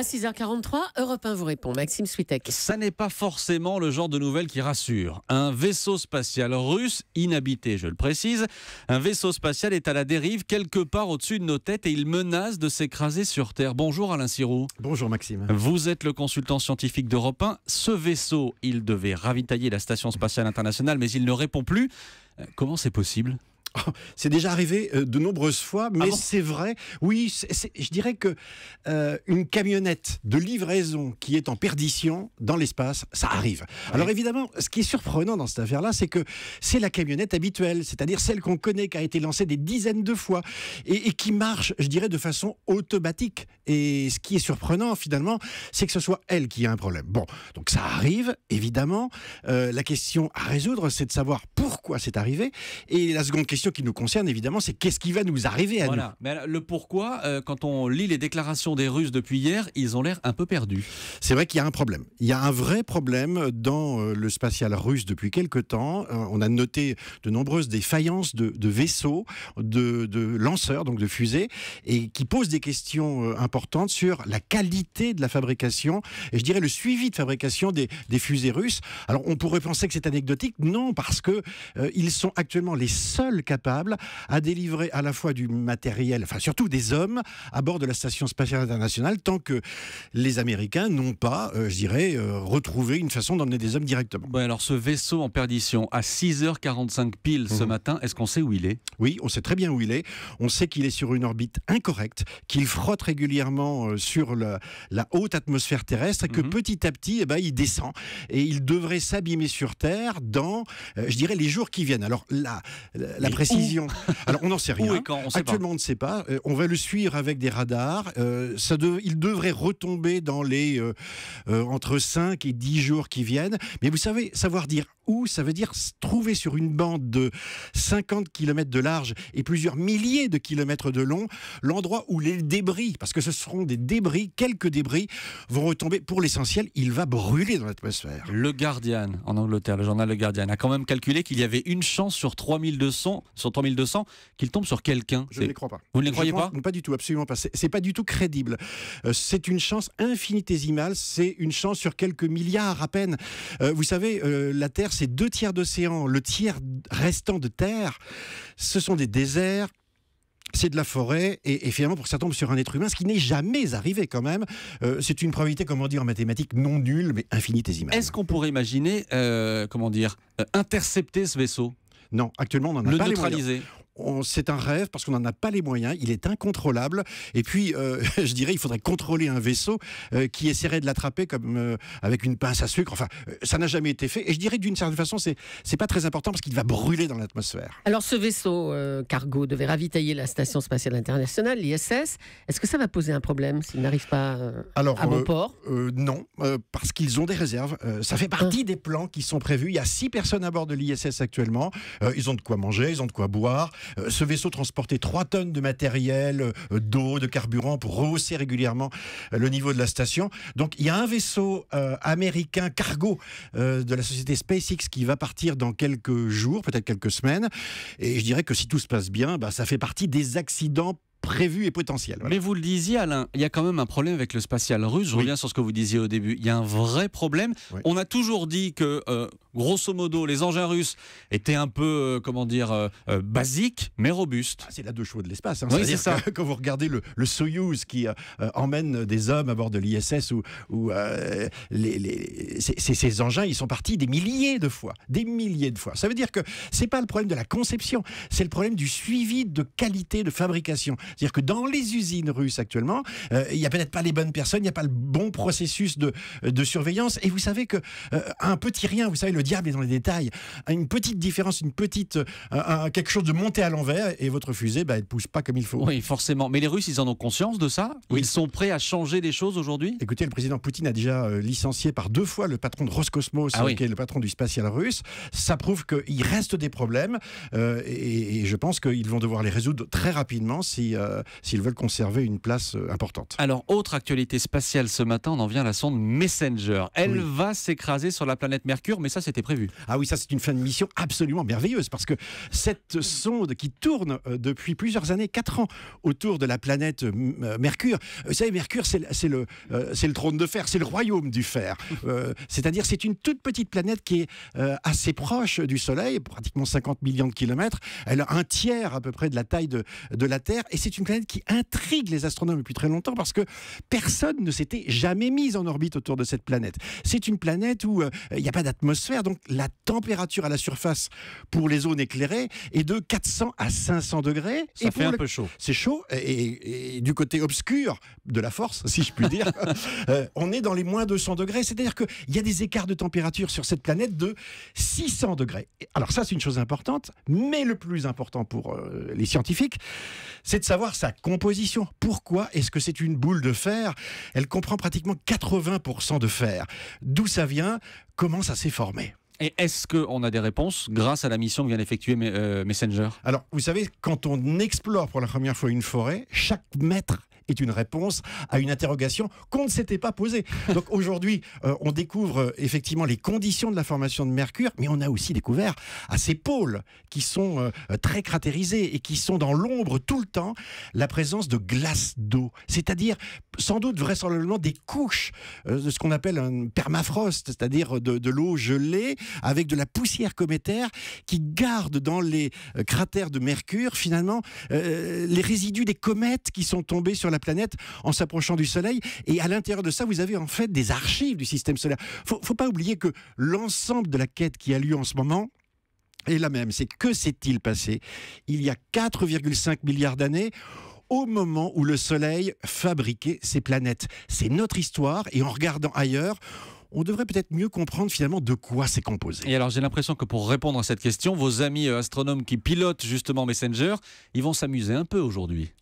À 6h43, Europe 1 vous répond. Maxime Switek. Ça n'est pas forcément le genre de nouvelles qui rassure. Un vaisseau spatial russe, inhabité, je le précise, un vaisseau spatial est à la dérive quelque part au-dessus de nos têtes et il menace de s'écraser sur Terre. Bonjour Alain Sirou. Bonjour Maxime. Vous êtes le consultant scientifique d'Europe 1. Ce vaisseau, il devait ravitailler la Station spatiale internationale, mais il ne répond plus. Comment c'est possible ? C'est déjà arrivé de nombreuses fois, mais c'est vrai. Oui, je dirais que une camionnette de livraison qui est en perdition dans l'espace, ça arrive. Oui. Alors évidemment, ce qui est surprenant dans cette affaire-là, c'est que c'est la camionnette habituelle, c'est-à-dire celle qu'on connaît, qui a été lancée des dizaines de fois et qui marche, je dirais, de façon automatique. Et ce qui est surprenant, finalement, c'est que ce soit elle qui a un problème. Bon, donc ça arrive, évidemment. La question à résoudre, c'est de savoir pourquoi c'est arrivé. Et la seconde question qui nous concerne, évidemment, c'est qu'est-ce qui va nous arriver à nous. Mais le pourquoi, quand on lit les déclarations des Russes depuis hier, ils ont l'air un peu perdus. C'est vrai qu'il y a un problème. Il y a un vrai problème dans le spatial russe depuis quelque temps. On a noté de nombreuses défaillances de vaisseaux, de lanceurs, donc de fusées, et qui posent des questions importantes sur la qualité de la fabrication, et je dirais le suivi de fabrication des fusées russes. Alors on pourrait penser que c'est anecdotique. Non, parce que ils sont actuellement les seuls capables à délivrer à la fois du matériel, enfin surtout des hommes, à bord de la Station spatiale internationale, tant que les Américains n'ont pas, je dirais, retrouvé une façon d'emmener des hommes directement. Ouais, alors ce vaisseau en perdition, à 6h45 pile ce matin, est-ce qu'on sait où il est ? Oui, on sait très bien où il est. On sait qu'il est sur une orbite incorrecte, qu'il frotte régulièrement sur la haute atmosphère terrestre et que petit à petit, il descend. Et il devrait s'abîmer sur Terre dans, je dirais, les jours qui viennent. Alors la précision, alors on n'en sait rien. Où et quand, on sait actuellement pas. on ne sait pas. On va le suivre avec des radars. Il devrait retomber dans les entre 5 et 10 jours qui viennent. Mais vous savez, savoir dire où, ça veut dire trouver sur une bande de 50 km de large et plusieurs milliers de kilomètres de long l'endroit où les débris, parce que ce seront des débris, quelques débris, vont retomber. Pour l'essentiel, il va brûler dans l'atmosphère. Le Guardian, en Angleterre, le journal Le Guardian, a quand même calculé qu'il y avait une chance sur 3200 qu'il tombe sur quelqu'un. Je ne les crois pas. Vous ne les croyez pas ? Pas du tout, absolument pas. C'est pas du tout crédible. C'est une chance infinitésimale, c'est une chance sur quelques milliards à peine. Vous savez, la Terre, c'est 2 tiers d'océan. Le tiers restant de terre, ce sont des déserts. C'est de la forêt, et finalement, pour que ça tombe sur un être humain, ce qui n'est jamais arrivé quand même, c'est une probabilité, comment dire, en mathématiques non nulle, mais infinitésimale. Est-ce qu'on pourrait imaginer, intercepter ce vaisseau ? Non, actuellement, on n'en a pas les moyens. Le neutraliser ? C'est un rêve parce qu'on n'en a pas les moyens, il est incontrôlable et puis je dirais il faudrait contrôler un vaisseau qui essaierait de l'attraper comme avec une pince à sucre, enfin ça n'a jamais été fait et je dirais d'une certaine façon c'est pas très important parce qu'il va brûler dans l'atmosphère. Alors ce vaisseau cargo devait ravitailler la Station spatiale internationale, l'ISS. Est-ce que ça va poser un problème s'il n'arrive pas à bon port ? Non, parce qu'ils ont des réserves, ça fait partie des plans qui sont prévus. Il y a 6 personnes à bord de l'ISS actuellement, ils ont de quoi manger, ils ont de quoi boire. Ce vaisseau transportait 3 tonnes de matériel, d'eau, de carburant pour rehausser régulièrement le niveau de la station. Donc il y a un vaisseau américain cargo de la société SpaceX qui va partir dans quelques jours, peut-être quelques semaines. Et je dirais que si tout se passe bien, ça fait partie des accidents prévus et potentiels. Voilà. Mais vous le disiez Alain, il y a quand même un problème avec le spatial russe. Je reviens sur ce que vous disiez au début. Il y a un vrai problème. Oui. On a toujours dit que, grosso modo, les engins russes étaient un peu, basiques, mais robustes. C'est la 2 chevaux de l'espace. Oui, c'est ça. Quand vous regardez le Soyouz qui emmène des hommes à bord de l'ISS, ces engins, ils sont partis des milliers de fois. Des milliers de fois. Ça veut dire que c'est pas le problème de la conception, c'est le problème du suivi de qualité de fabrication. C'est-à-dire que dans les usines russes actuellement, il n'y a peut-être pas les bonnes personnes, il n'y a pas le bon processus de surveillance. Et vous savez que un petit rien, vous savez, le diable est dans les détails. Une petite différence, quelque chose de monté à l'envers, et votre fusée, elle ne pousse pas comme il faut. Oui, forcément. Mais les Russes, ils en ont conscience de ça ? Oui. Ils sont prêts à changer des choses aujourd'hui ? Écoutez, le président Poutine a déjà licencié par 2 fois le patron de Roscosmos, qui est le patron du spatial russe. Ça prouve qu'il reste des problèmes, et je pense qu'ils vont devoir les résoudre très rapidement s'ils veulent conserver une place importante. Alors, autre actualité spatiale ce matin, on en vient à la sonde Messenger. Elle va s'écraser sur la planète Mercure, mais ça c'est c'était prévu. Ah oui, ça c'est une fin de mission absolument merveilleuse, parce que cette sonde qui tourne depuis plusieurs années, 4 ans, autour de la planète Mercure. Vous savez, Mercure, c'est le trône de fer, c'est le royaume du fer. C'est-à-dire, c'est une toute petite planète qui est assez proche du Soleil, pratiquement 50 millions de kilomètres. Elle a un tiers à peu près de la taille de la Terre, et c'est une planète qui intrigue les astronomes depuis très longtemps, parce que personne ne s'était jamais mis en orbite autour de cette planète. C'est une planète où il n'y a pas d'atmosphère, donc la température à la surface pour les zones éclairées est de 400 à 500 degrés. Ça fait un peu chaud. C'est chaud, et du côté obscur de la force, si je puis dire, on est dans les moins 200 degrés, c'est-à-dire qu'il y a des écarts de température sur cette planète de 600 degrés. Alors ça, c'est une chose importante, mais le plus important pour les scientifiques, c'est de savoir sa composition. Pourquoi est-ce que c'est une boule de fer? Elle comprend pratiquement 80% de fer. D'où ça vient? Comment ça s'est formé? Et est-ce qu'on a des réponses grâce à la mission que vient d'effectuer Messenger? Alors, vous savez, quand on explore pour la première fois une forêt, chaque mètre est une réponse à une interrogation qu'on ne s'était pas posée. Donc aujourd'hui, on découvre effectivement les conditions de la formation de Mercure, mais on a aussi découvert à ces pôles qui sont très cratérisés et qui sont dans l'ombre tout le temps, la présence de glace d'eau, c'est-à-dire sans doute vraisemblablement des couches de ce qu'on appelle un permafrost, c'est-à-dire de l'eau gelée avec de la poussière cométaire qui garde dans les cratères de Mercure finalement les résidus des comètes qui sont tombés sur la planète en s'approchant du Soleil. Et à l'intérieur de ça, vous avez en fait des archives du système solaire. Faut pas oublier que l'ensemble de la quête qui a lieu en ce moment est la même. C'est que s'est-il passé il y a 4,5 milliards d'années, au moment où le Soleil fabriquait ses planètes. C'est notre histoire, et en regardant ailleurs, on devrait peut-être mieux comprendre finalement de quoi c'est composé. Et alors j'ai l'impression que pour répondre à cette question, vos amis astronomes qui pilotent justement Messenger, ils vont s'amuser un peu aujourd'hui.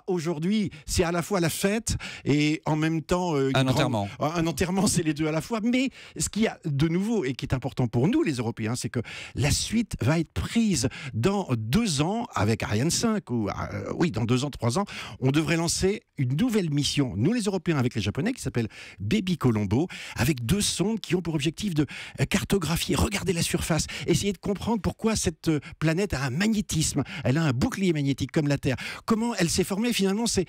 Aujourd'hui, c'est à la fois la fête et en même temps un enterrement. Un enterrement, c'est les deux à la fois. Mais ce qu'il y a de nouveau et qui est important pour nous, les Européens, c'est que la suite va être prise dans 2 ans avec Ariane 5. Oui, dans 2 ans, 3 ans, on devrait lancer une nouvelle mission, nous les Européens avec les Japonais, qui s'appelle Baby Colombo, avec 2 sondes qui ont pour objectif de cartographier, regarder la surface, essayer de comprendre pourquoi cette planète a un magnétisme, elle a un bouclier magnétique comme la Terre, comment elle s'est formée. Finalement, c'est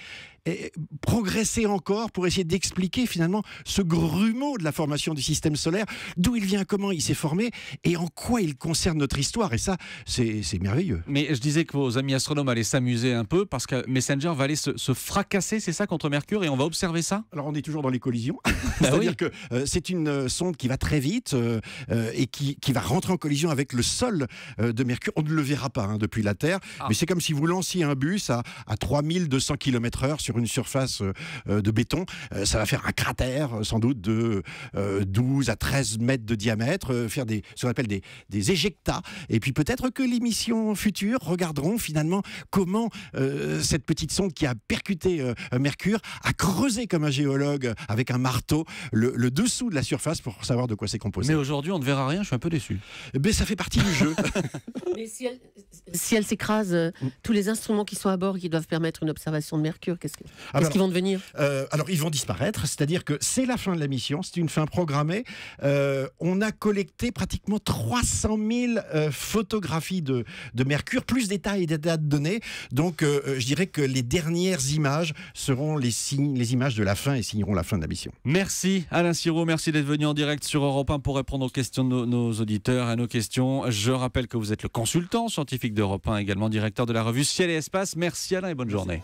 progresser encore pour essayer d'expliquer finalement ce grumeau de la formation du système solaire, d'où il vient, comment il s'est formé et en quoi il concerne notre histoire. Et ça, c'est merveilleux. Mais je disais que vos amis astronomes allaient s'amuser un peu parce que Messenger va aller se fracasser, c'est ça, contre Mercure, et on va observer ça? Alors on est toujours dans les collisions. C'est-à-dire que c'est une sonde qui va très vite et qui va rentrer en collision avec le sol de Mercure. On ne le verra pas depuis la Terre, mais c'est comme si vous lanciez un bus à 3200 km/h sur une surface de béton. Ça va faire un cratère sans doute de 12 à 13 mètres de diamètre, faire ce qu'on appelle des éjectats. Et puis peut-être que les missions futures regarderont finalement comment cette petite sonde qui a percuté Mercure a creusé comme un géologue avec un marteau le dessous de la surface pour savoir de quoi c'est composé. Mais aujourd'hui on ne verra rien, je suis un peu déçu. Mais ça fait partie du jeu. Mais si elle s'écrase, tous les instruments qui sont à bord qui doivent permettre une observation de Mercure, qu'est-ce qu'ils vont devenir? Alors ils vont disparaître, c'est-à-dire que c'est la fin de la mission, c'est une fin programmée. On a collecté pratiquement 300 000 photographies de Mercure, plus des tas et des tas de données. Donc je dirais que les dernières images seront les images de la fin et signeront la fin de la mission. Merci Alain Sirot, merci d'être venu en direct sur Europe 1 pour répondre aux questions de nos auditeurs, à nos questions. Je rappelle que vous êtes le consultant scientifique d'Europe 1, également directeur de la revue Ciel et Espace. Merci Alain et bonne journée.